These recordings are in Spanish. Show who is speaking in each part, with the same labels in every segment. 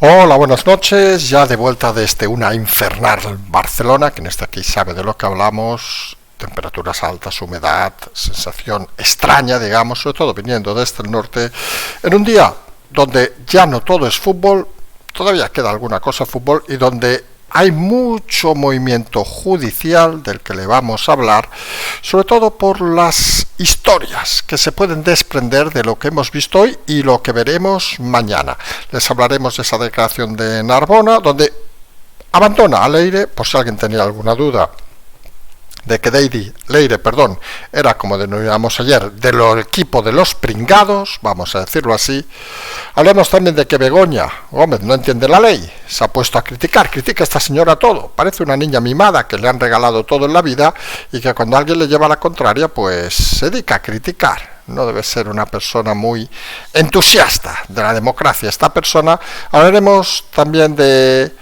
Speaker 1: Hola, buenas noches, ya de vuelta desde una infernal Barcelona, quien está aquí sabe de lo que hablamos, temperaturas altas, humedad, sensación extraña, digamos, sobre todo viniendo desde el norte, en un día donde ya no todo es fútbol, todavía queda alguna cosa fútbol y donde hay mucho movimiento judicial del que le vamos a hablar, sobre todo por las historias que se pueden desprender de lo que hemos visto hoy y lo que veremos mañana. Les hablaremos de esa declaración de Narbona, donde abandona a Leire, por si alguien tenía alguna duda, de que Leire, era, como denominamos ayer, del equipo de los pringados, vamos a decirlo así. Hablemos también de que Begoña Gómez no entiende la ley, se ha puesto a critica a esta señora todo, parece una niña mimada que le han regalado todo en la vida y que cuando alguien le lleva la contraria, pues se dedica a criticar. No debe ser una persona muy entusiasta de la democracia esta persona. Hablaremos también de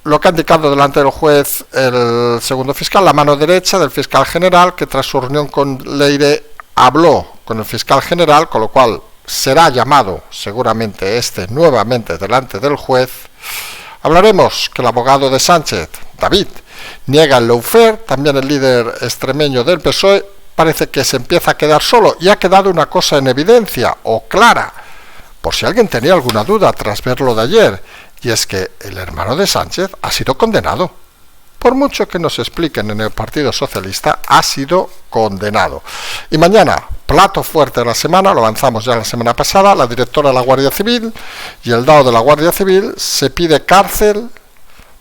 Speaker 1: lo que ha indicado delante del juez el segundo fiscal, la mano derecha del fiscal general, que tras su reunión con Leire habló con el fiscal general, con lo cual será llamado seguramente nuevamente delante del juez. Hablaremos que el abogado de Sánchez, David, niega el lawfare, también el líder extremeño del PSOE parece que se empieza a quedar solo y ha quedado una cosa en evidencia o clara, por si alguien tenía alguna duda tras verlo de ayer, y es que el hermano de Sánchez ha sido condenado. Por mucho que nos expliquen en el Partido Socialista, ha sido condenado. Y mañana, plato fuerte de la semana, lo avanzamos ya la semana pasada, la directora de la Guardia Civil y el DAO de la Guardia Civil se pide cárcel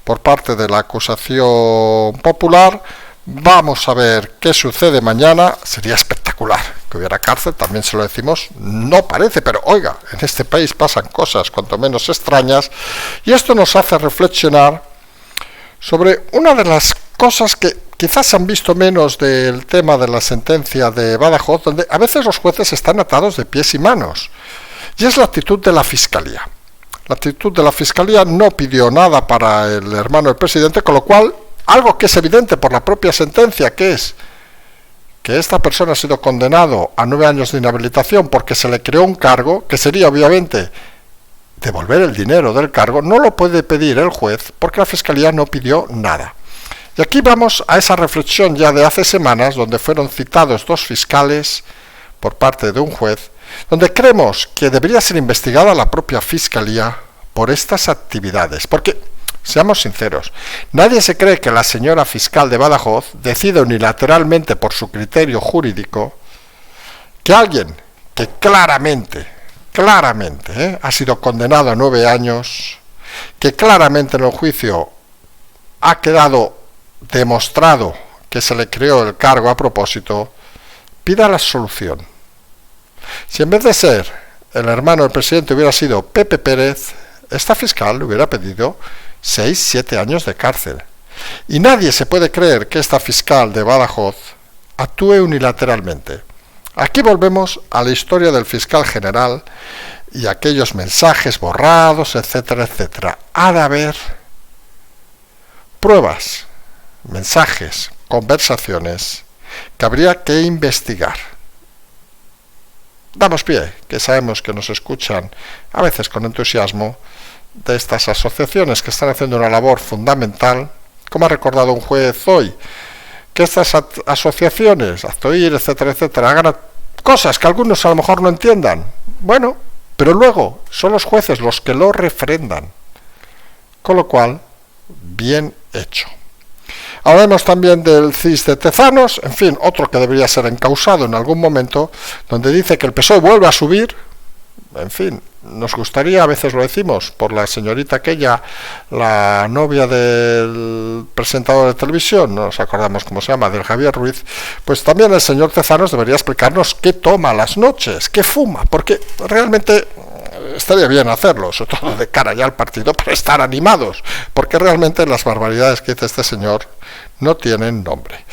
Speaker 1: por parte de la acusación popular. Vamos a ver qué sucede mañana. Sería espectacular que hubiera cárcel, también se lo decimos, no parece, pero oiga, en este país pasan cosas cuanto menos extrañas, y esto nos hace reflexionar sobre una de las cosas que quizás han visto menos del tema de la sentencia de Badajoz, donde a veces los jueces están atados de pies y manos, y es la actitud de la Fiscalía. La actitud de la Fiscalía no pidió nada para el hermano del presidente, con lo cual algo que es evidente por la propia sentencia, que es que esta persona ha sido condenado a 9 años de inhabilitación porque se le creó un cargo, que sería obviamente devolver el dinero del cargo, no lo puede pedir el juez porque la Fiscalía no pidió nada. Y aquí vamos a esa reflexión ya de hace semanas, donde fueron citados 2 fiscales por parte de un juez, donde creemos que debería ser investigada la propia Fiscalía por estas actividades, porque seamos sinceros, nadie se cree que la señora fiscal de Badajoz decide unilateralmente por su criterio jurídico que alguien que claramente ha sido condenado a 9 años, que claramente en el juicio ha quedado demostrado que se le creó el cargo a propósito, pida la absolución. Si en vez de ser el hermano del presidente hubiera sido Pepe Pérez, esta fiscal le hubiera pedido 6-7 años de cárcel. Y nadie se puede creer que esta fiscal de Badajoz actúe unilateralmente. Aquí volvemos a la historia del fiscal general y aquellos mensajes borrados, etcétera, etcétera. Ha de haber pruebas, mensajes, conversaciones que habría que investigar. Damos pie, que sabemos que nos escuchan a veces con entusiasmo, de estas asociaciones que están haciendo una labor fundamental, como ha recordado un juez hoy, que estas asociaciones, Aztoir, etcétera, etcétera, hagan cosas que algunos a lo mejor no entiendan. Bueno, pero luego son los jueces los que lo refrendan. Con lo cual, bien hecho. Hablemos también del CIS de Tezanos, en fin, otro que debería ser encausado en algún momento, donde dice que el PSOE vuelve a subir. En fin, nos gustaría, a veces lo decimos, por la señorita aquella, la novia del presentador de televisión, no nos acordamos cómo se llama, del Javier Ruiz, pues también el señor Tezanos debería explicarnos qué toma a las noches, qué fuma, porque realmente estaría bien hacerlo, sobre todo de cara ya al partido, para estar animados, porque realmente las barbaridades que dice este señor no tienen nombre.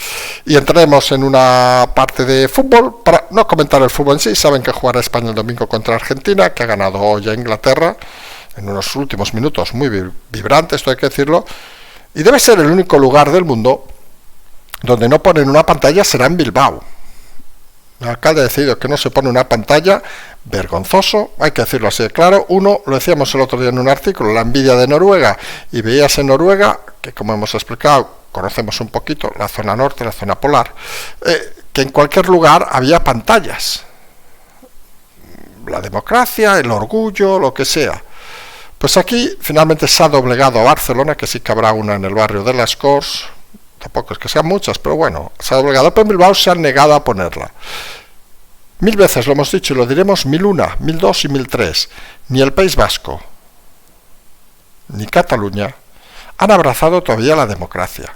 Speaker 1: Y entraremos en una parte de fútbol, para no comentar el fútbol en sí. Saben que jugará España el domingo contra Argentina, que ha ganado hoy a Inglaterra, en unos últimos minutos muy vibrantes, esto hay que decirlo, y debe ser el único lugar del mundo donde no ponen una pantalla, será en Bilbao. El alcalde ha decidido que no se pone una pantalla, vergonzoso, hay que decirlo así de claro. Uno, lo decíamos el otro día en un artículo, la envidia de Noruega, y veías en Noruega, que como hemos explicado, conocemos un poquito la zona norte, la zona polar, que en cualquier lugar había pantallas. La democracia, el orgullo, lo que sea. Pues aquí finalmente se ha doblegado a Barcelona, que sí que habrá una en el barrio de Las Corts, tampoco es que sean muchas, pero bueno, se ha doblegado, pero en Bilbao se han negado a ponerla. 1000 veces lo hemos dicho y lo diremos 1001, 1002 y 1003. Ni el País Vasco, ni Cataluña han abrazado todavía la democracia.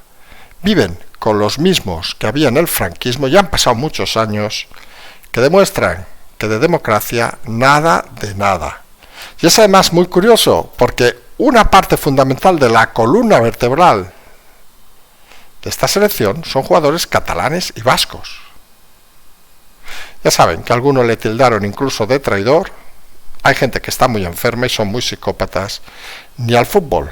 Speaker 1: Viven con los mismos que había en el franquismo, ya han pasado muchos años, que demuestran que de democracia nada de nada. Y es además muy curioso, porque una parte fundamental de la columna vertebral de esta selección son jugadores catalanes y vascos. Ya saben que algunos le tildaron incluso de traidor. Hay gente que está muy enferma y son muy psicópatas. Ni al fútbol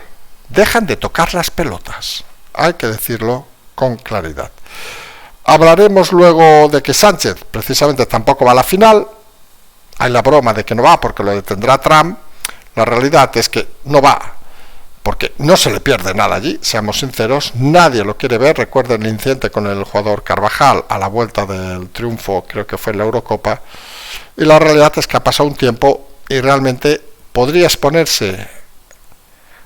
Speaker 1: dejan de tocar las pelotas. Hay que decirlo con claridad. Hablaremos luego de que Sánchez precisamente tampoco va a la final. Hay la broma de que no va porque lo detendrá Trump. La realidad es que no va porque no se le pierde nada allí, seamos sinceros, nadie lo quiere ver. Recuerden el incidente con el jugador Carvajal a la vuelta del triunfo, creo que fue en la Eurocopa, y la realidad es que ha pasado un tiempo y realmente podría exponerse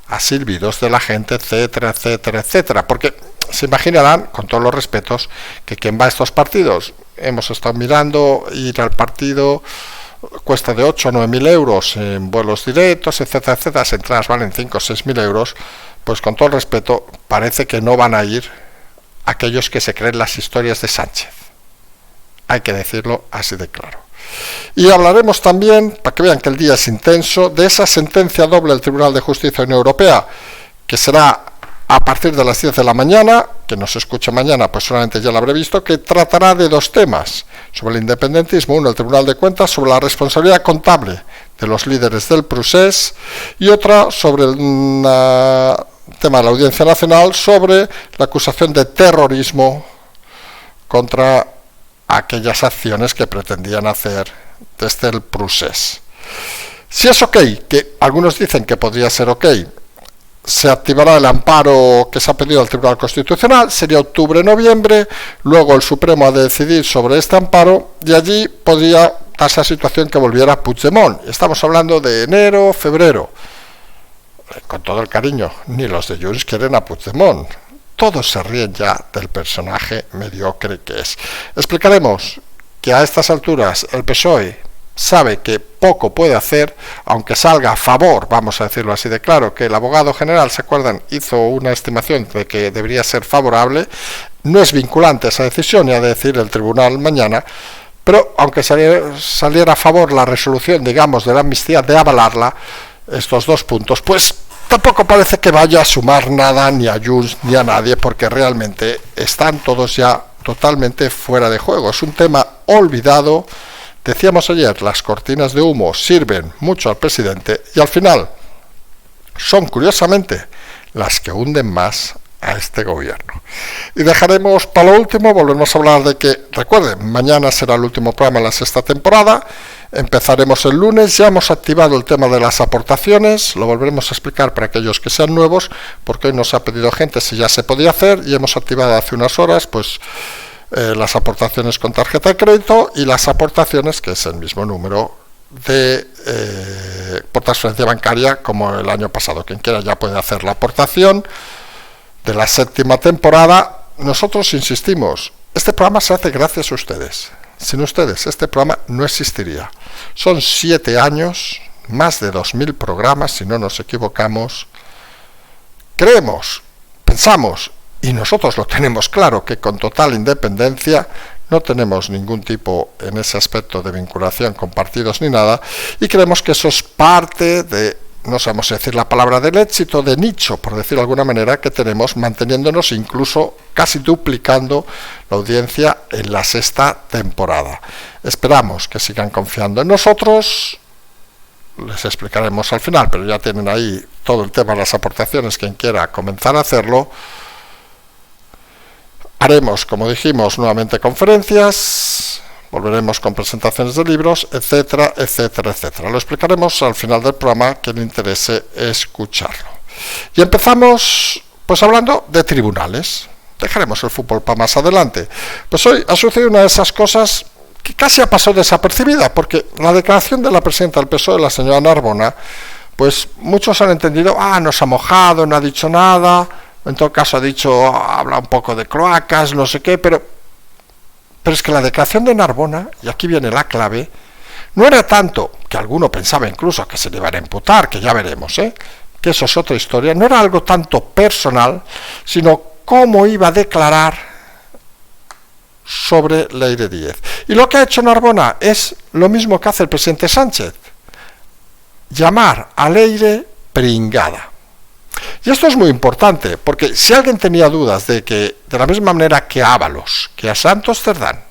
Speaker 1: a silbidos de la gente, etcétera, etcétera, etcétera, porque se imaginarán, con todos los respetos, que quien va a estos partidos, hemos estado mirando, ir al partido cuesta de 8 a 9 mil euros en vuelos directos, etcétera, etcétera, las entradas valen 5 o 6 mil euros, pues con todo el respeto, parece que no van a ir aquellos que se creen las historias de Sánchez. Hay que decirlo así de claro. Y hablaremos también, para que vean que el día es intenso, de esa sentencia doble del Tribunal de Justicia de la Unión Europea, que será a partir de las 10 de la mañana, que nos escuche mañana, pues solamente ya lo habré visto, que tratará de dos temas, sobre el independentismo, uno, el Tribunal de Cuentas, sobre la responsabilidad contable de los líderes del procés, y otra sobre el tema de la Audiencia Nacional, sobre la acusación de terrorismo contra aquellas acciones que pretendían hacer desde el procés. Si es ok, que algunos dicen que podría ser ok, se activará el amparo que se ha pedido al Tribunal Constitucional, sería octubre-noviembre, luego el Supremo ha de decidir sobre este amparo y allí podría darse la situación que volviera Puigdemont. Estamos hablando de enero, febrero. Con todo el cariño, ni los de Junts quieren a Puigdemont. Todos se ríen ya del personaje mediocre que es. Explicaremos que a estas alturas el PSOE sabe que poco puede hacer, aunque salga a favor, vamos a decirlo así de claro, que el abogado general, ¿se acuerdan?, hizo una estimación de que debería ser favorable. No es vinculante esa decisión, y ha de decir el tribunal mañana, pero aunque saliera a favor la resolución, digamos, de la amnistía, de avalarla, estos dos puntos, pues tampoco parece que vaya a sumar nada ni a Junts ni a nadie, porque realmente están todos ya totalmente fuera de juego. Es un tema olvidado. Decíamos ayer, las cortinas de humo sirven mucho al presidente y al final son curiosamente las que hunden más a este gobierno. Y dejaremos para lo último, volvemos a hablar de que, recuerden, mañana será el último programa en la sexta temporada, empezaremos el lunes, ya hemos activado el tema de las aportaciones, lo volveremos a explicar para aquellos que sean nuevos, porque hoy nos ha pedido gente si ya se podía hacer y hemos activado hace unas horas, pues las aportaciones con tarjeta de crédito y las aportaciones, que es el mismo número de por transferencia bancaria como el año pasado. Quien quiera ya puede hacer la aportación de la séptima temporada. Nosotros insistimos, este programa se hace gracias a ustedes. Sin ustedes este programa no existiría. Son 7 años, más de 2000 programas, si no nos equivocamos. Creemos, pensamos, y nosotros lo tenemos claro, que con total independencia no tenemos ningún tipo en ese aspecto de vinculación con partidos ni nada, y creemos que eso es parte de, no sabemos decir la palabra, del éxito de nicho, por decirlo de alguna manera, que tenemos, manteniéndonos incluso casi duplicando la audiencia en la sexta temporada. Esperamos que sigan confiando en nosotros. Les explicaremos al final, pero ya tienen ahí todo el tema de las aportaciones, quien quiera comenzar a hacerlo. Haremos, como dijimos, nuevamente conferencias, volveremos con presentaciones de libros, etcétera, etcétera, etcétera. Lo explicaremos al final del programa, que le interese escucharlo. Y empezamos pues hablando de tribunales. Dejaremos el fútbol para más adelante. Pues hoy ha sucedido una de esas cosas que casi ha pasado desapercibida, porque la declaración de la presidenta del PSOE, la señora Narbona, pues muchos han entendido, no se ha mojado, no ha dicho nada, en todo caso ha dicho, habla un poco de cloacas, no sé qué, pero es que la declaración de Narbona, y aquí viene la clave, no era tanto, que alguno pensaba incluso que se le iban a imputar, que ya veremos, que eso es otra historia, no era algo tanto personal, sino cómo iba a declarar sobre Leire Díez. Y lo que ha hecho Narbona es lo mismo que hace el presidente Sánchez, llamar a Leire pringada. Y esto es muy importante, porque si alguien tenía dudas de que, de la misma manera que a Ábalos, que a Santos Cerdán,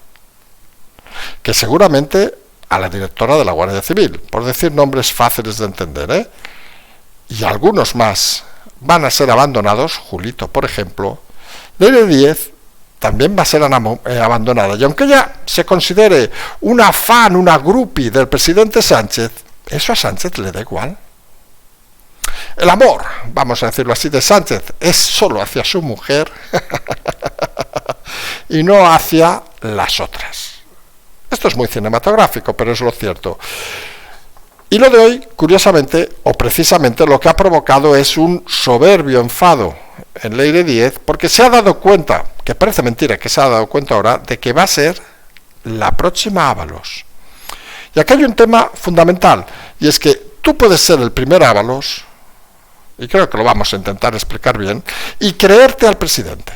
Speaker 1: que seguramente a la directora de la Guardia Civil, por decir nombres fáciles de entender, y algunos más van a ser abandonados, Julito, por ejemplo, Leire Díez también va a ser abandonada. Y aunque ella se considere una fan, una groupie del presidente Sánchez, eso a Sánchez le da igual. El amor, vamos a decirlo así, de Sánchez es solo hacia su mujer y no hacia las otras. Esto es muy cinematográfico, pero es lo cierto. Y lo de hoy, curiosamente, o precisamente, lo que ha provocado es un soberbio enfado en Leire Díez, porque se ha dado cuenta, que parece mentira que se ha dado cuenta ahora, de que va a ser la próxima Ábalos. Y aquí hay un tema fundamental, y es que tú puedes ser el primer Ábalos, y creo que lo vamos a intentar explicar bien, y creerte al presidente,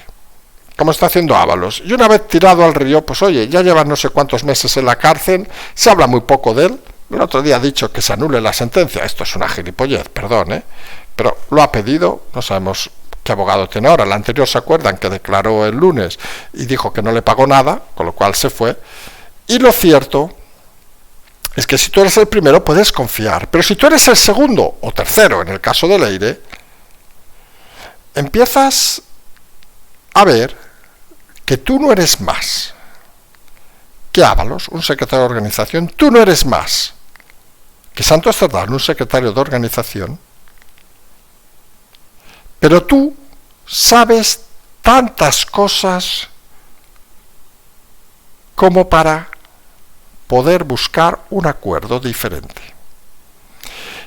Speaker 1: como está haciendo Ábalos. Y una vez tirado al río, pues oye, ya lleva no sé cuántos meses en la cárcel, se habla muy poco de él. El otro día ha dicho que se anule la sentencia. Esto es una gilipollez, perdón, pero lo ha pedido, no sabemos qué abogado tiene ahora. El anterior, ¿se acuerdan?, que declaró el lunes y dijo que no le pagó nada, con lo cual se fue. Y lo cierto es que si tú eres el primero puedes confiar, pero si tú eres el segundo o tercero, en el caso de Leire, empiezas a ver que tú no eres más que Ábalos, un secretario de organización. Tú no eres más que Santos Cerdán, un secretario de organización, pero tú sabes tantas cosas como para poder buscar un acuerdo diferente.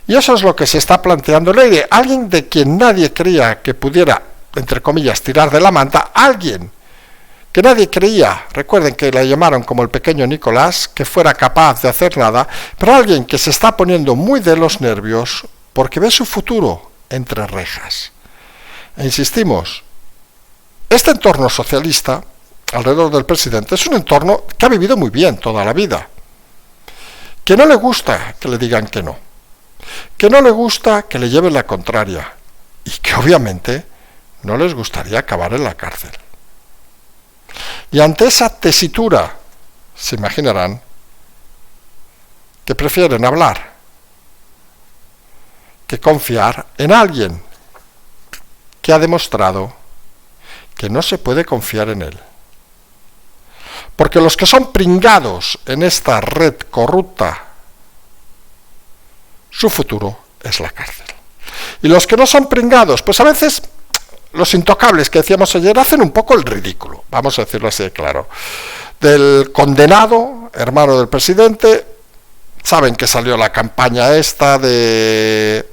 Speaker 1: Y eso es lo que se está planteando Leire, alguien de quien nadie creía que pudiera, entre comillas, tirar de la manta, alguien que nadie creía, recuerden que la llamaron como el pequeño Nicolás, que fuera capaz de hacer nada, pero alguien que se está poniendo muy de los nervios porque ve su futuro entre rejas. E insistimos, este entorno socialista alrededor del presidente es un entorno que ha vivido muy bien toda la vida, que no le gusta que le digan que no le gusta que le lleven la contraria y que obviamente no les gustaría acabar en la cárcel. Y ante esa tesitura, se imaginarán que prefieren hablar que confiar en alguien que ha demostrado que no se puede confiar en él. Porque los que son pringados en esta red corrupta, su futuro es la cárcel. Y los que no son pringados, pues a veces los intocables que decíamos ayer hacen un poco el ridículo, vamos a decirlo así de claro. Del condenado, hermano del presidente, saben que salió la campaña esta de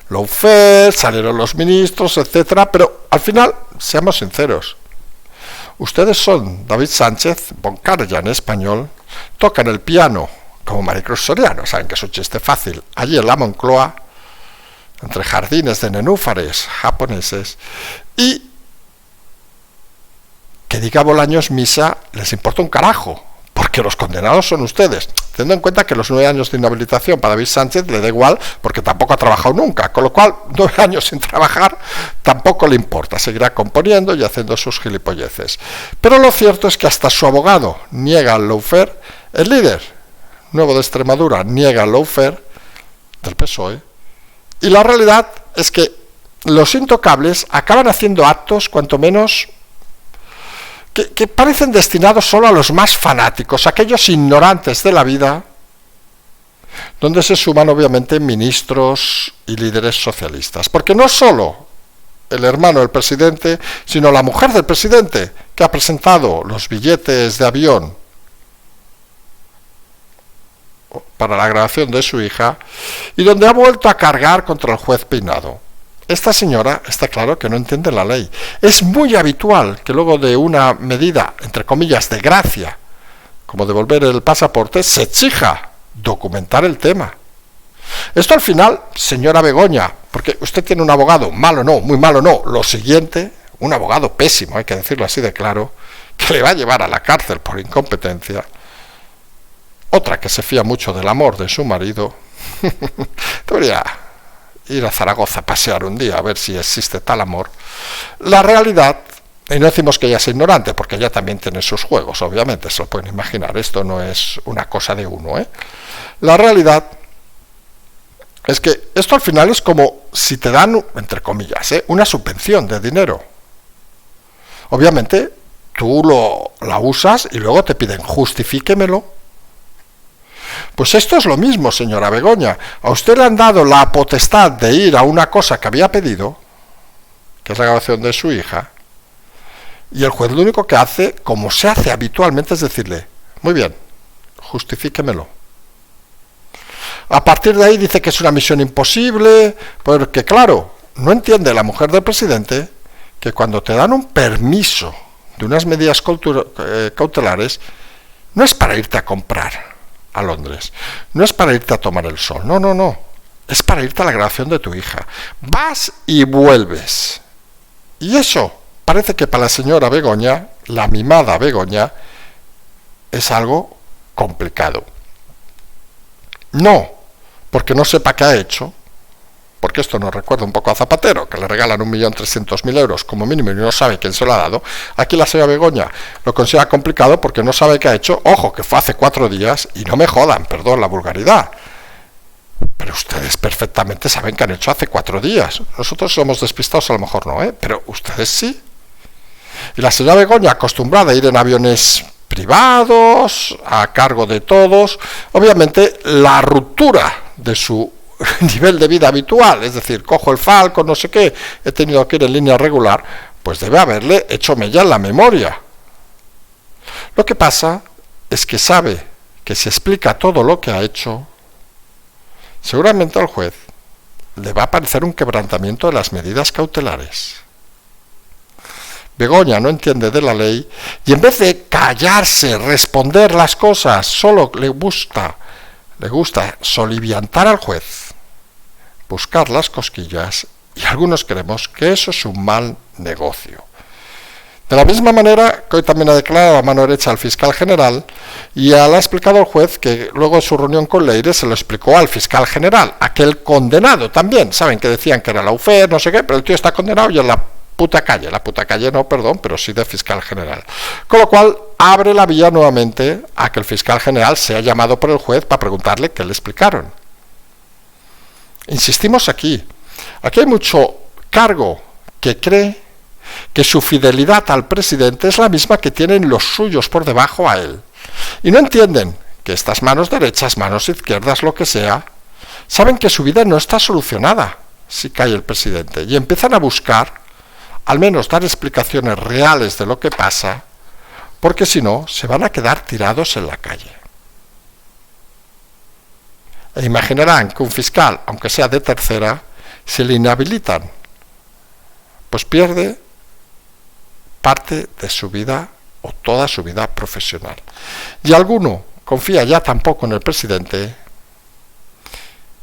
Speaker 1: lawfare, salieron los ministros, etcétera, pero al final, seamos sinceros, ustedes son David Sánchez, Von Karajan en español, tocan el piano como Maricruz Soriano, saben que es un chiste fácil, allí en la Moncloa, entre jardines de nenúfares japoneses, y que diga Bolaños misa les importa un carajo, porque los condenados son ustedes, teniendo en cuenta que los 9 años de inhabilitación para David Sánchez le da igual, porque tampoco ha trabajado nunca, con lo cual 9 años sin trabajar tampoco le importa, seguirá componiendo y haciendo sus gilipolleces. Pero lo cierto es que hasta su abogado niega el lawfare, el líder nuevo de Extremadura niega el lawfare del PSOE, y la realidad es que los intocables acaban haciendo actos cuanto menos que parecen destinados solo a los más fanáticos, aquellos ignorantes de la vida, donde se suman obviamente ministros y líderes socialistas. Porque no solo el hermano del presidente, sino la mujer del presidente, que ha presentado los billetes de avión para la grabación de su hija, y donde ha vuelto a cargar contra el juez Peinado. Esta señora está claro que no entiende la ley. Es muy habitual que luego de una medida, entre comillas, de gracia, como devolver el pasaporte, se exija documentar el tema. Esto al final, señora Begoña, porque usted tiene un abogado, malo no, muy malo no, lo siguiente, un abogado pésimo, hay que decirlo así de claro, que le va a llevar a la cárcel por incompetencia, otra que se fía mucho del amor de su marido, debería ir a Zaragoza a pasear un día a ver si existe tal amor. La realidad, y no decimos que ella sea ignorante, porque ella también tiene sus juegos, obviamente, se lo pueden imaginar, esto no es una cosa de uno, ¿eh? La realidad es que esto al final es como si te dan, entre comillas, una subvención de dinero. Obviamente, tú la usas y luego te piden, justifíquemelo. Pues esto es lo mismo, señora Begoña. A usted le han dado la potestad de ir a una cosa que había pedido, que es la grabación de su hija, y el juez lo único que hace, como se hace habitualmente, es decirle, muy bien, justifíquemelo. A partir de ahí dice que es una misión imposible, porque claro, no entiende la mujer del presidente que cuando te dan un permiso de unas medidas cautelares, no es para irte a comprar a Londres, no es para irte a tomar el sol, no, es para irte a la grabación de tu hija. Vas y vuelves. Y eso parece que para la señora Begoña, la mimada Begoña, es algo complicado. No, porque no sepa qué ha hecho, porque esto nos recuerda un poco a Zapatero, que le regalan 1.300.000 euros como mínimo y no sabe quién se lo ha dado. Aquí la señora Begoña lo considera complicado porque no sabe qué ha hecho. Ojo, que fue hace 4 días y no me jodan, perdón la vulgaridad. Pero ustedes perfectamente saben que han hecho hace 4 días. Nosotros somos despistados, a lo mejor no, pero ustedes sí. Y la señora Begoña, acostumbrada a ir en aviones privados, a cargo de todos, obviamente la ruptura de su nivel de vida habitual, es decir, cojo el Falcon, no sé qué, he tenido que ir en línea regular, pues debe haberle hecho mella en la memoria. Lo que pasa es que sabe que si explica todo lo que ha hecho, seguramente al juez le va a parecer un quebrantamiento de las medidas cautelares. Begoña no entiende de la ley y en vez de callarse, responder las cosas, solo le gusta soliviantar al juez, buscar las cosquillas, y algunos creemos que eso es un mal negocio. De la misma manera que hoy también ha declarado a mano derecha al fiscal general y le ha explicado al juez que luego de su reunión con Leire se lo explicó al fiscal general, aquel condenado también. Saben que decían que era la UFER, no sé qué, pero el tío está condenado y en la puta calle no, perdón, pero sí de fiscal general. Con lo cual abre la vía nuevamente a que el fiscal general sea llamado por el juez para preguntarle qué le explicaron. Insistimos aquí hay mucho cargo que cree que su fidelidad al presidente es la misma que tienen los suyos por debajo a él. Y no entienden que estas manos derechas, manos izquierdas, lo que sea, saben que su vida no está solucionada si cae el presidente. Y empiezan a buscar, al menos dar explicaciones reales de lo que pasa, porque si no, se van a quedar tirados en la calle. E imaginarán que un fiscal, aunque sea de tercera, si le inhabilitan, pues pierde parte de su vida o toda su vida profesional. Y alguno confía ya tan poco en el presidente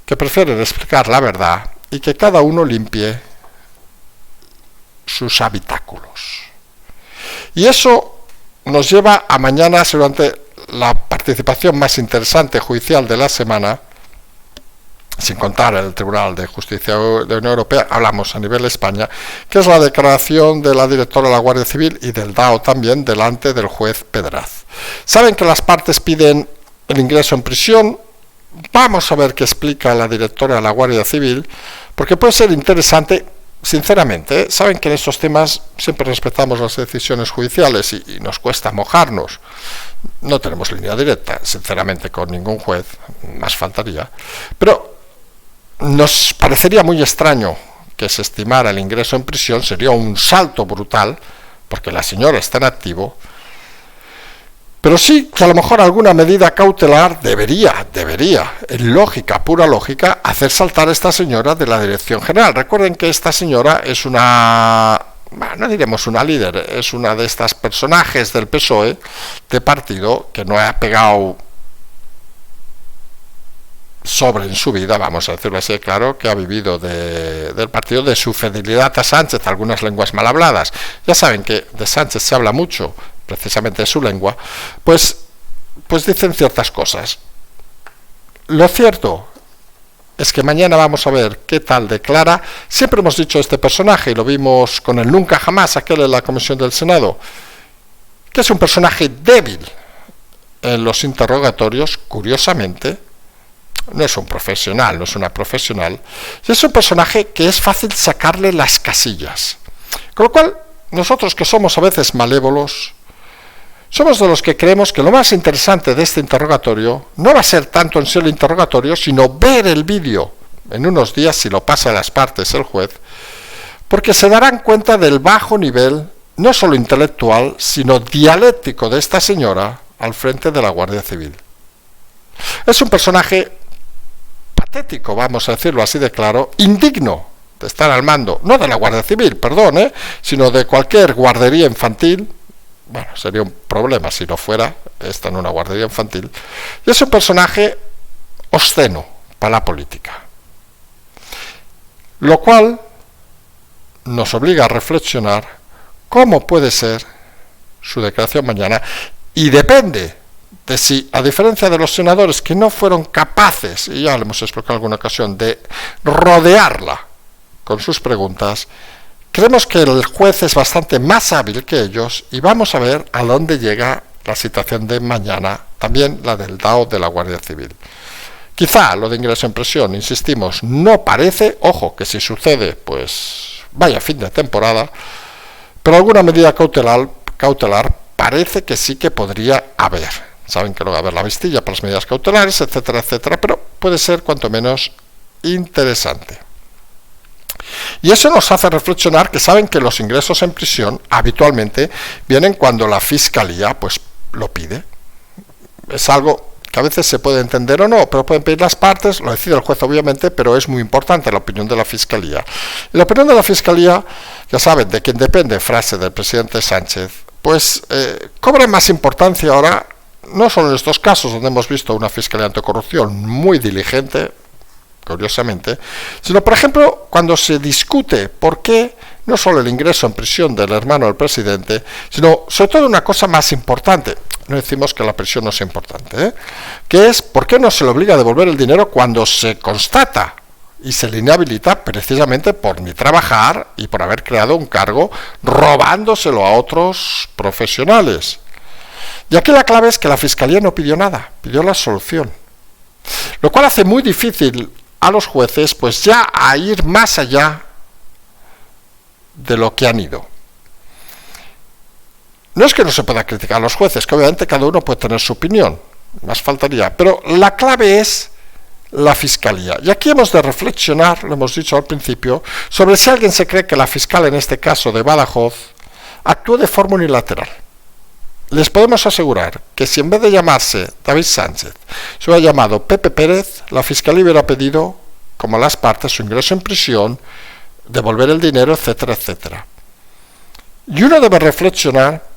Speaker 1: que prefieren explicar la verdad y que cada uno limpie sus habitáculos. Y eso nos lleva a mañana, seguramente la participación más interesante judicial de la semana, sin contar el Tribunal de Justicia de la Unión Europea, hablamos a nivel España, que es la declaración de la directora de la Guardia Civil y del DAO también delante del juez Pedraz. Saben que las partes piden el ingreso en prisión. Vamos a ver qué explica la directora de la Guardia Civil, porque puede ser interesante sinceramente, saben que en estos temas siempre respetamos las decisiones judiciales y nos cuesta mojarnos. No tenemos línea directa, sinceramente, con ningún juez, más faltaría. Pero nos parecería muy extraño que se estimara el ingreso en prisión, sería un salto brutal, porque la señora está en activo. Pero sí que a lo mejor alguna medida cautelar debería, en lógica, pura lógica, hacer saltar a esta señora de la Dirección General. Recuerden que esta señora es no diremos una líder, es una de estas personajes del PSOE, de partido, que no ha pegado sobre en su vida, vamos a decirlo así, claro, que ha vivido del partido, de su fidelidad a Sánchez, algunas lenguas mal habladas. Ya saben que de Sánchez se habla mucho, precisamente de su lengua, pues dicen ciertas cosas. Lo cierto es que mañana vamos a ver qué tal declara. Siempre hemos dicho este personaje, y lo vimos con el Nunca Jamás, aquel en la Comisión del Senado, que es un personaje débil en los interrogatorios, curiosamente. No es un profesional, no es una profesional, y es un personaje que es fácil sacarle las casillas. Con lo cual, nosotros que somos a veces malévolos, somos de los que creemos que lo más interesante de este interrogatorio no va a ser tanto en sí el interrogatorio, sino ver el vídeo en unos días, si lo pasa a las partes el juez, porque se darán cuenta del bajo nivel, no solo intelectual, sino dialéctico de esta señora al frente de la Guardia Civil. Es un personaje patético, vamos a decirlo así de claro, indigno de estar al mando, no de la Guardia Civil, perdón, sino de cualquier guardería infantil. Bueno, sería un problema si no fuera, está en una guardería infantil. Y es un personaje obsceno para la política. Lo cual nos obliga a reflexionar cómo puede ser su declaración mañana, y depende de si, a diferencia de los senadores que no fueron capaces, y ya lo hemos explicado en alguna ocasión, de rodearla con sus preguntas, creemos que el juez es bastante más hábil que ellos, y vamos a ver a dónde llega la situación de mañana, también la del DAO de la Guardia Civil. Quizá lo de ingreso en prisión, insistimos, no parece, ojo, que si sucede, pues vaya fin de temporada, pero alguna medida cautelar parece que sí que podría haber. Saben que no va a haber la vistilla para las medidas cautelares, etcétera, etcétera, pero puede ser cuanto menos interesante. Y eso nos hace reflexionar que saben que los ingresos en prisión habitualmente vienen cuando la Fiscalía pues lo pide. Es algo que a veces se puede entender o no, pero pueden pedir las partes, lo decide el juez obviamente, pero es muy importante la opinión de la Fiscalía. Y la opinión de la Fiscalía, ya saben, de quien depende, frase del presidente Sánchez, pues cobra más importancia ahora, no solo en estos casos donde hemos visto una Fiscalía Anticorrupción muy diligente, curiosamente, sino por ejemplo cuando se discute por qué no solo el ingreso en prisión del hermano del presidente, sino sobre todo una cosa más importante. No decimos que la prisión no sea importante, que es por qué no se le obliga a devolver el dinero cuando se constata y se le inhabilita precisamente por ni trabajar y por haber creado un cargo robándoselo a otros profesionales. Y aquí la clave es que la Fiscalía no pidió nada, pidió la solución, lo cual hace muy difícil a los jueces pues ya a ir más allá de lo que han ido. No es que no se pueda criticar a los jueces, que obviamente cada uno puede tener su opinión, más faltaría, pero la clave es la Fiscalía. Y aquí hemos de reflexionar, lo hemos dicho al principio, sobre si alguien se cree que la fiscal, en este caso de Badajoz, actúa de forma unilateral. Les podemos asegurar que si en vez de llamarse David Sánchez se hubiera llamado Pepe Pérez, la Fiscalía hubiera pedido, como las partes, su ingreso en prisión, devolver el dinero, etcétera, etcétera. Y uno debe reflexionar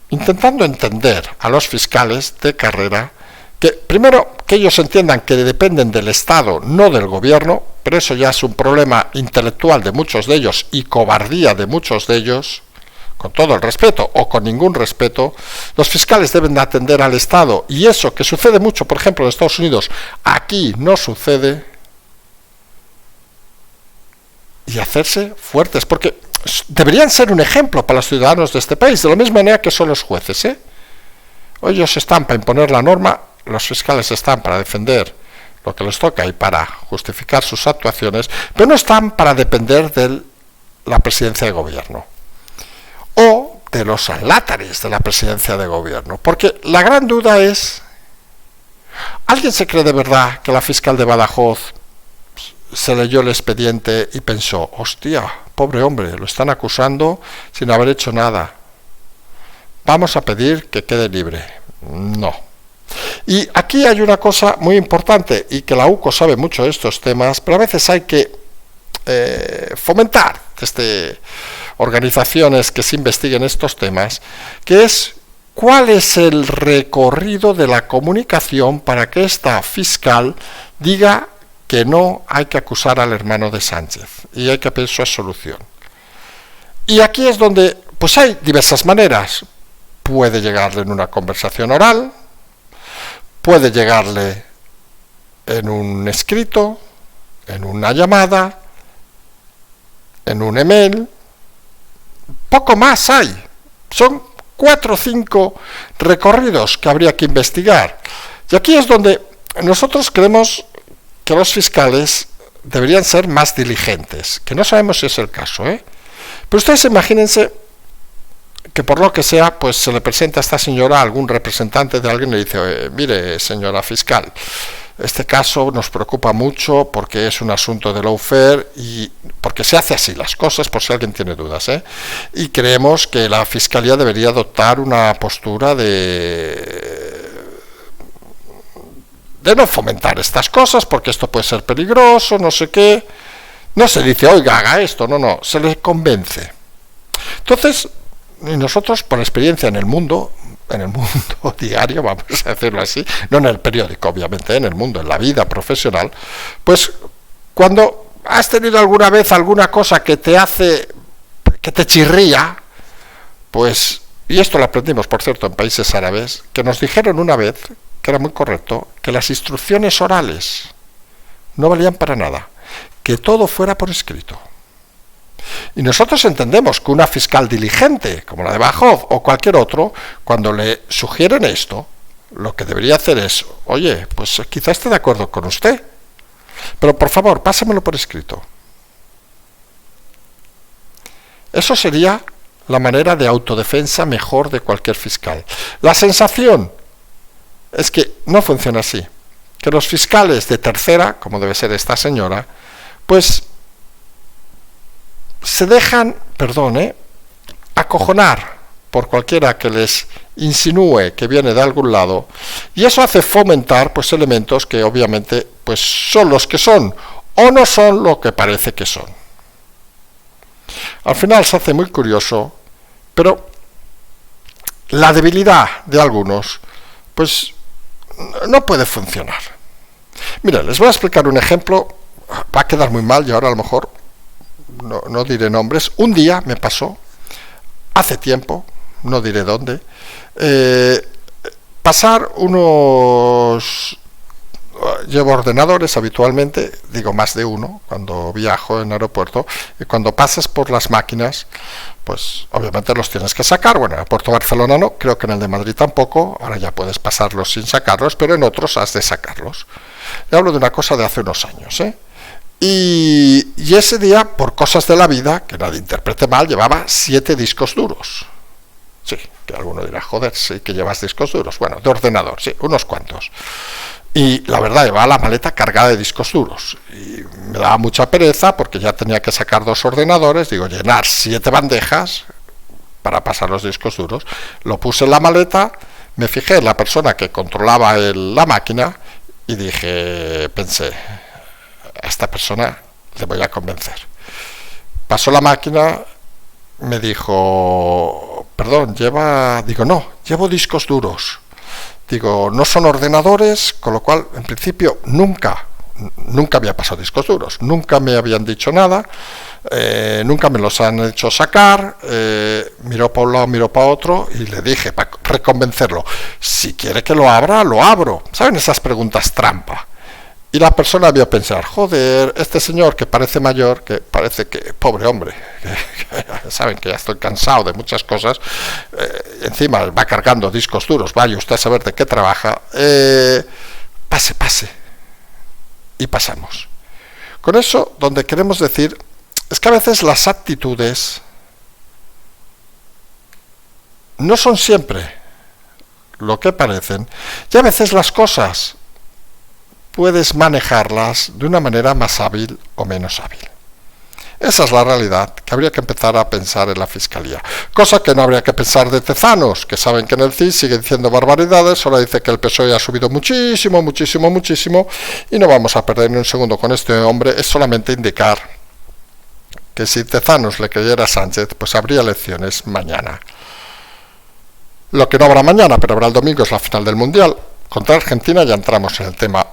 Speaker 1: intentando entender a los fiscales de carrera que, primero, que ellos entiendan que dependen del Estado, no del gobierno, pero eso ya es un problema intelectual de muchos de ellos y cobardía de muchos de ellos. Con todo el respeto o con ningún respeto, los fiscales deben de atender al Estado, y eso que sucede mucho, por ejemplo, en Estados Unidos, aquí no sucede, y hacerse fuertes, porque deberían ser un ejemplo para los ciudadanos de este país, de la misma manera que son los jueces, Ellos están para imponer la norma, los fiscales están para defender lo que les toca y para justificar sus actuaciones, pero no están para depender de la presidencia de gobierno o de los alátares de la presidencia de gobierno. Porque la gran duda es, ¿alguien se cree de verdad que la fiscal de Badajoz se leyó el expediente y pensó, hostia, pobre hombre, lo están acusando sin haber hecho nada, vamos a pedir que quede libre? No. Y aquí hay una cosa muy importante, y que la UCO sabe mucho de estos temas, pero a veces hay que fomentar desde organizaciones que se investiguen estos temas, que es cuál es el recorrido de la comunicación para que esta fiscal diga que no hay que acusar al hermano de Sánchez y hay que pedir su absolución. Y aquí es donde pues hay diversas maneras. Puede llegarle en una conversación oral, puede llegarle en un escrito, en una llamada, en un email. Poco más hay. Son 4 o 5 recorridos que habría que investigar. Y aquí es donde nosotros creemos que los fiscales deberían ser más diligentes, que no sabemos si es el caso, ¿eh? Pero ustedes imagínense que por lo que sea, pues se le presenta a esta señora a algún representante de alguien y le dice, mire, señora fiscal, este caso nos preocupa mucho porque es un asunto de lawfare y porque se hace así las cosas, por si alguien tiene dudas, ¿eh? Y creemos que la fiscalía debería adoptar una postura de no fomentar estas cosas porque esto puede ser peligroso, no sé qué. No se dice, oiga, haga esto, no, se le convence. Entonces, y nosotros por experiencia en el mundo diario, vamos a decirlo así, no en el periódico obviamente, en el mundo, en la vida profesional, pues cuando has tenido alguna vez alguna cosa que te hace, que te chirría, pues, y esto lo aprendimos por cierto en países árabes, que nos dijeron una vez, que era muy correcto, que las instrucciones orales no valían para nada, que todo fuera por escrito. Y nosotros entendemos que una fiscal diligente, como la de Badajoz o cualquier otro, cuando le sugieren esto, lo que debería hacer es, oye, pues quizá esté de acuerdo con usted, pero por favor, pásamelo por escrito. Eso sería la manera de autodefensa mejor de cualquier fiscal. La sensación es que no funciona así, que los fiscales de tercera, como debe ser esta señora, pues se dejan, acojonar por cualquiera que les insinúe que viene de algún lado, y eso hace fomentar pues elementos que obviamente pues son los que son o no son lo que parece que son. Al final se hace muy curioso, pero la debilidad de algunos pues no puede funcionar. Mira, les voy a explicar un ejemplo, va a quedar muy mal y ahora a lo mejor no diré nombres. Un día me pasó, hace tiempo, no diré dónde, pasar unos... Llevo ordenadores habitualmente, digo más de uno, cuando viajo en aeropuerto, y cuando pasas por las máquinas, pues obviamente los tienes que sacar. Bueno, en el puerto de Barcelona no, creo que en el de Madrid tampoco, ahora ya puedes pasarlos sin sacarlos, pero en otros has de sacarlos. Le hablo de una cosa de hace unos años, ¿eh? Y ese día, por cosas de la vida, que nadie interprete mal, llevaba 7 discos duros. Sí, que alguno dirá, joder, sí que llevas discos duros. Bueno, de ordenador, sí, unos cuantos. Y la verdad, llevaba la maleta cargada de discos duros. Y me daba mucha pereza porque ya tenía que sacar 2 ordenadores, digo, llenar 7 bandejas para pasar los discos duros. Lo puse en la maleta, me fijé en la persona que controlaba la máquina y pensé, a esta persona le voy a convencer. Pasó la máquina, me dijo, perdón, llevo discos duros. Digo, no son ordenadores, con lo cual, en principio, nunca había pasado discos duros, nunca me habían dicho nada, nunca me los han hecho sacar, miró para un lado, miró para otro, y le dije, para reconvencerlo, si quiere que lo abra, lo abro. ¿Saben esas preguntas trampa? Y la persona vio pensar, joder, este señor que parece mayor, que parece que, pobre hombre, que saben que ya estoy cansado de muchas cosas, encima va cargando discos duros, vaya usted a saber de qué trabaja, pase. y pasamos. Con eso, donde queremos decir, es que a veces las actitudes no son siempre lo que parecen, y a veces las cosas puedes manejarlas de una manera más hábil o menos hábil. Esa es la realidad que habría que empezar a pensar en la Fiscalía. Cosa que no habría que pensar de Tezanos, que saben que en el CIS sigue diciendo barbaridades, ahora dice que el PSOE ha subido muchísimo, y no vamos a perder ni un segundo con este hombre, es solamente indicar que si Tezanos le creyera a Sánchez, pues habría elecciones mañana. Lo que no habrá mañana, pero habrá el domingo, es la final del Mundial. Contra Argentina ya entramos en el tema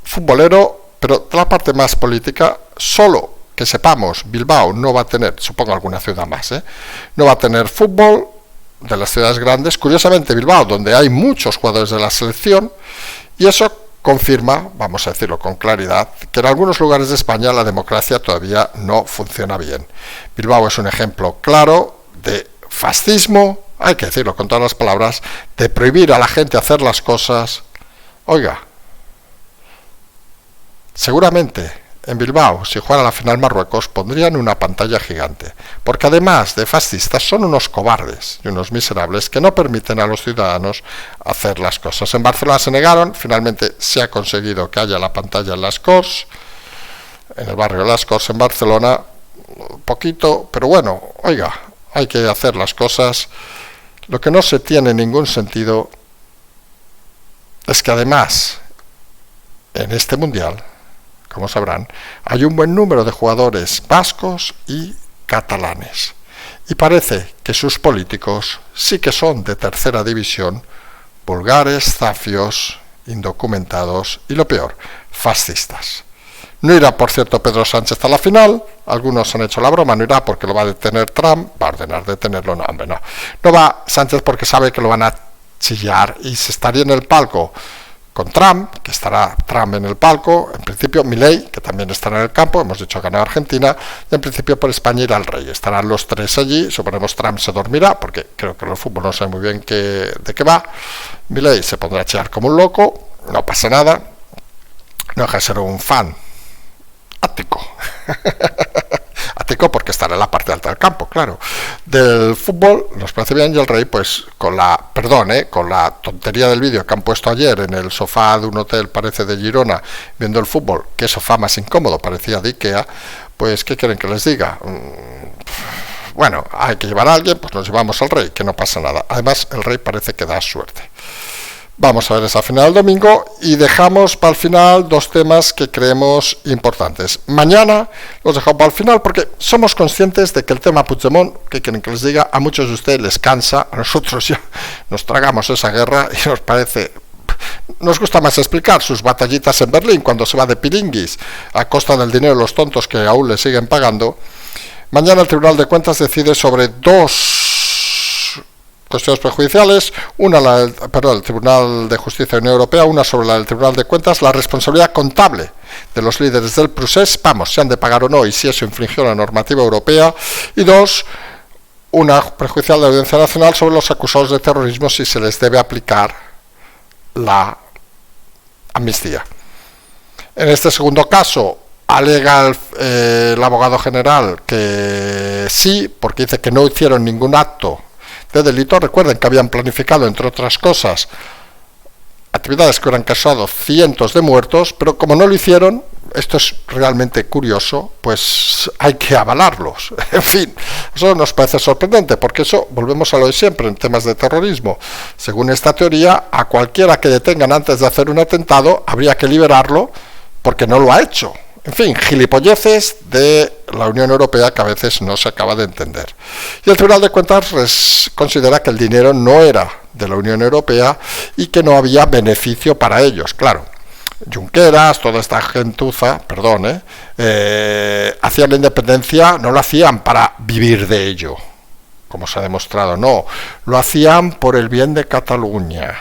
Speaker 1: futbolero, pero de la parte más política, solo que sepamos, Bilbao no va a tener, supongo alguna ciudad más, no va a tener fútbol de las ciudades grandes. Curiosamente, Bilbao, donde hay muchos jugadores de la selección, y eso confirma, vamos a decirlo con claridad, que en algunos lugares de España la democracia todavía no funciona bien. Bilbao es un ejemplo claro de fascismo, hay que decirlo con todas las palabras, de prohibir a la gente hacer las cosas. Oiga, seguramente en Bilbao, si jugara la final Marruecos, pondrían una pantalla gigante, porque además de fascistas son unos cobardes y unos miserables que no permiten a los ciudadanos hacer las cosas. En Barcelona se negaron, finalmente se ha conseguido que haya la pantalla en Las Corts, en el barrio de Las Corts en Barcelona, poquito, pero bueno, oiga, hay que hacer las cosas. Lo que no se tiene ningún sentido es que además, en este Mundial, como sabrán, hay un buen número de jugadores vascos y catalanes. Y parece que sus políticos sí que son de tercera división, vulgares, zafios, indocumentados y, lo peor, fascistas. No irá, por cierto, Pedro Sánchez a la final. Algunos han hecho la broma, no irá porque lo va a detener Trump, va a ordenar detenerlo. No, hombre, no. No va Sánchez porque sabe que lo van a chillar y se estaría en el palco con Trump, que estará Trump en el palco, en principio Milei, que también estará en el campo, hemos dicho que ganó Argentina, y en principio por España irá el rey, estarán los tres allí, suponemos Trump se dormirá, porque creo que en el fútbol no sé muy bien de qué va, Milei se pondrá a chillar como un loco, no pasa nada, no deja de ser un fan ático, ático porque estará en la parte alta del campo, claro, del fútbol, nos parece bien, y el rey pues con la tontería del vídeo que han puesto ayer en el sofá de un hotel, parece de Girona, viendo el fútbol, qué sofá más incómodo, parecía de Ikea, pues ¿qué quieren que les diga? Bueno, hay que llevar a alguien, pues nos llevamos al rey, que no pasa nada, además el rey parece que da suerte. Vamos a ver esa final del domingo y dejamos para el final dos temas que creemos importantes. Mañana los dejamos para el final porque somos conscientes de que el tema Puigdemont, que quieren que les diga, a muchos de ustedes les cansa, a nosotros ya nos tragamos esa guerra y nos gusta más explicar sus batallitas en Berlín cuando se va de piringuis a costa del dinero de los tontos que aún le siguen pagando. Mañana el Tribunal de Cuentas decide sobre dos cuestiones prejudiciales, el Tribunal de Justicia de la Unión Europea, una sobre la del Tribunal de Cuentas, la responsabilidad contable de los líderes del procés, si han de pagar o no y si eso infringió la normativa europea, y dos, una prejudicial de la Audiencia Nacional sobre los acusados de terrorismo, si se les debe aplicar la amnistía. En este segundo caso, alega el abogado general que sí, porque dice que no hicieron ningún acto de delito. Recuerden que habían planificado, entre otras cosas, actividades que hubieran causado cientos de muertos, pero como no lo hicieron, esto es realmente curioso, pues hay que avalarlos. En fin, eso nos parece sorprendente, porque eso, volvemos a lo de siempre en temas de terrorismo. Según esta teoría, a cualquiera que detengan antes de hacer un atentado, habría que liberarlo porque no lo ha hecho. En fin, gilipolleces de la Unión Europea que a veces no se acaba de entender. Y el Tribunal de Cuentas considera que el dinero no era de la Unión Europea y que no había beneficio para ellos. Claro, Junqueras, toda esta gentuza, hacían la independencia, no lo hacían para vivir de ello, como se ha demostrado, no, lo hacían por el bien de Cataluña.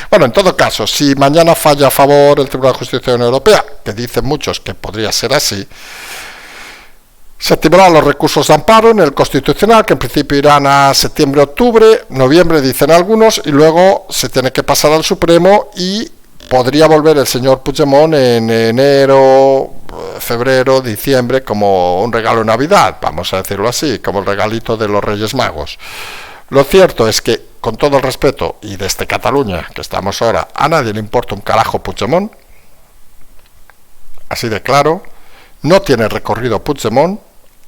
Speaker 1: Bueno, en todo caso, si mañana falla a favor el Tribunal de Justicia de la Unión Europea, que dicen muchos que podría ser así, se activarán los recursos de amparo en el Constitucional, que en principio irán a septiembre, octubre, noviembre dicen algunos, y luego se tiene que pasar al Supremo y podría volver el señor Puigdemont en enero, febrero, diciembre, como un regalo de Navidad, vamos a decirlo así, como el regalito de los Reyes Magos. Lo cierto es que, con todo el respeto, y desde Cataluña, que estamos ahora, a nadie le importa un carajo Puigdemont, así de claro, no tiene recorrido Puigdemont,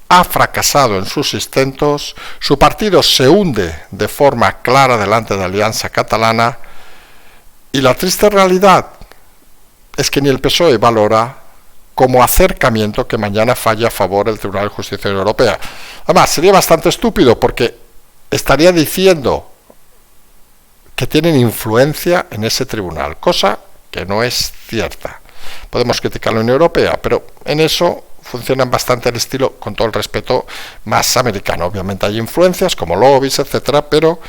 Speaker 1: ha fracasado en sus intentos, su partido se hunde de forma clara delante de Alianza Catalana, y la triste realidad es que ni el PSOE valora como acercamiento que mañana falle a favor del Tribunal de Justicia de la Unión Europea. Además, sería bastante estúpido porque estaría diciendo que tienen influencia en ese tribunal, cosa que no es cierta. Podemos criticar a la Unión Europea, pero en eso funcionan bastante al estilo, con todo el respeto, más americano. Obviamente hay influencias como lobbies, etcétera, pero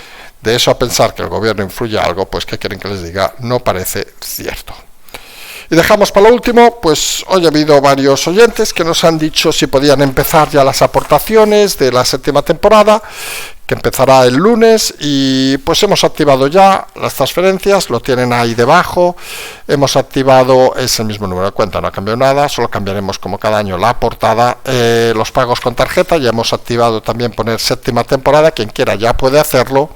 Speaker 1: de eso a pensar que el gobierno influye algo, pues ¿qué quieren que les diga? No parece cierto. Y dejamos para lo último, pues hoy ha habido varios oyentes que nos han dicho si podían empezar ya las aportaciones de la 7ª temporada, que empezará el lunes, y pues hemos activado ya las transferencias, lo tienen ahí debajo, hemos activado, es el mismo número de cuenta, no ha cambiado nada, solo cambiaremos como cada año la portada, los pagos con tarjeta, ya hemos activado también poner 7ª temporada, quien quiera ya puede hacerlo.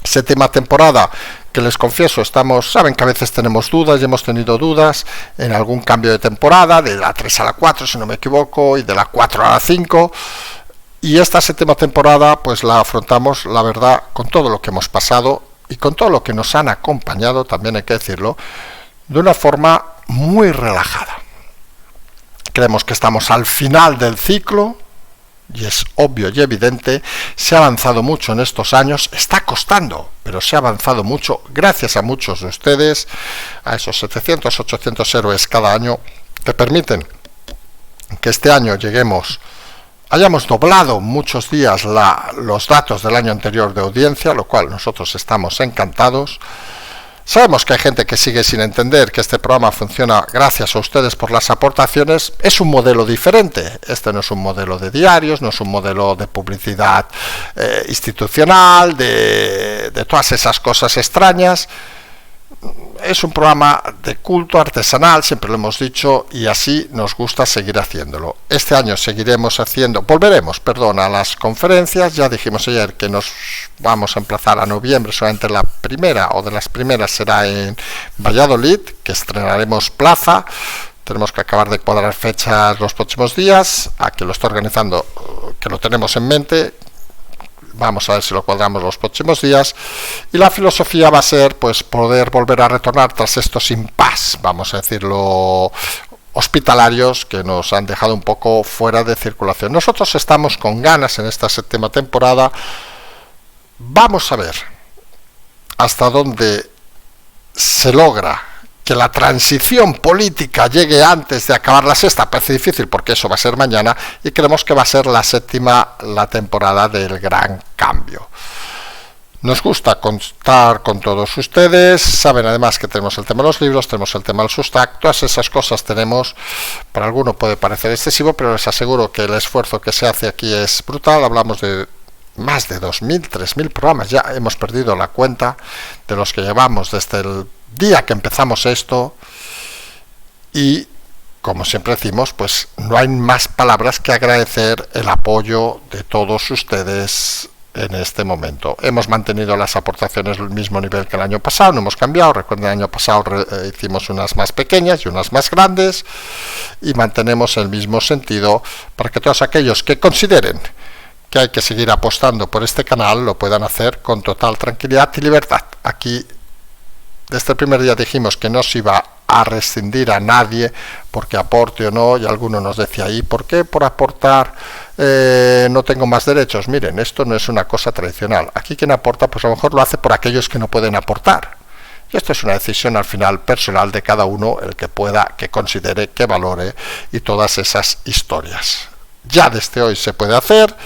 Speaker 1: 7ª temporada, que les confieso, saben que a veces tenemos dudas, y hemos tenido dudas en algún cambio de temporada, de la 3 a la 4 si no me equivoco, y de la 4 a la 5, y esta 7ª temporada pues la afrontamos, la verdad, con todo lo que hemos pasado y con todo lo que nos han acompañado, también hay que decirlo, de una forma muy relajada. Creemos que estamos al final del ciclo, y es obvio y evidente, se ha avanzado mucho en estos años, está costando, pero se ha avanzado mucho gracias a muchos de ustedes, a esos 700, 800 héroes cada año, que permiten que este año hayamos doblado muchos días los datos del año anterior de audiencia, lo cual nosotros estamos encantados. Sabemos que hay gente que sigue sin entender que este programa funciona gracias a ustedes por las aportaciones. Es un modelo diferente. Este no es un modelo de diarios, no es un modelo de publicidad institucional, de todas esas cosas extrañas. Es un programa de culto artesanal, siempre lo hemos dicho, y así nos gusta seguir haciéndolo. Este año volveremos a las conferencias. Ya dijimos ayer que nos vamos a emplazar a noviembre, solamente la primera o de las primeras será en Valladolid, que estrenaremos plaza. Tenemos que acabar de cuadrar fechas los próximos días, a que lo está organizando, que lo tenemos en mente. Vamos a ver si lo cuadramos los próximos días, y la filosofía va a ser pues poder volver a retornar tras estos impasse, vamos a decirlo, hospitalarios que nos han dejado un poco fuera de circulación. Nosotros estamos con ganas en esta 7ª temporada. Vamos a ver hasta dónde se logra que la transición política llegue antes de acabar la 6ª. Parece difícil porque eso va a ser mañana, y creemos que va a ser la 7ª la temporada del gran cambio. Nos gusta contar con todos ustedes, saben además que tenemos el tema de los libros, tenemos el tema del Substack, todas esas cosas tenemos. Para alguno puede parecer excesivo, pero les aseguro que el esfuerzo que se hace aquí es brutal. Hablamos de más de 2.000, 3.000 programas, ya hemos perdido la cuenta de los que llevamos desde el día que empezamos esto, y como siempre decimos, pues no hay más palabras que agradecer el apoyo de todos ustedes en este momento. Hemos mantenido las aportaciones al mismo nivel que el año pasado, no hemos cambiado. Recuerden, el año pasado hicimos unas más pequeñas y unas más grandes, y mantenemos el mismo sentido para que todos aquellos que consideren que hay que seguir apostando por este canal lo puedan hacer con total tranquilidad y libertad. Aquí desde el primer día dijimos que no se iba a rescindir a nadie porque aporte o no, y alguno nos decía, ¿y por qué por aportar no tengo más derechos? Miren, esto no es una cosa tradicional. Aquí quien aporta, pues a lo mejor lo hace por aquellos que no pueden aportar. Y esto es una decisión al final personal de cada uno, el que pueda, que considere, que valore, y todas esas historias. Ya desde hoy se puede hacer.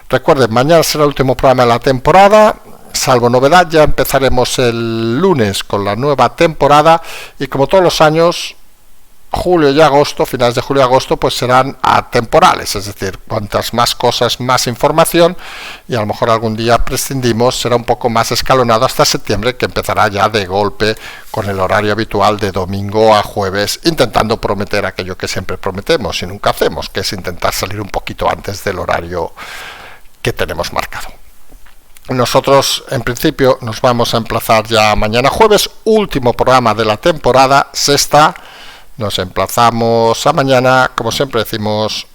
Speaker 1: Recuerden, mañana será el último programa de la temporada. Salvo novedad, ya empezaremos el lunes con la nueva temporada, y como todos los años, julio y agosto, finales de julio y agosto, pues serán atemporales, es decir, cuantas más cosas, más información, y a lo mejor algún día prescindimos, será un poco más escalonado hasta septiembre, que empezará ya de golpe con el horario habitual de domingo a jueves, intentando prometer aquello que siempre prometemos y nunca hacemos, que es intentar salir un poquito antes del horario que tenemos marcado. Nosotros en principio nos vamos a emplazar ya mañana jueves, último programa de la temporada sexta. Nos emplazamos a mañana, como siempre decimos,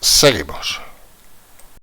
Speaker 1: seguimos.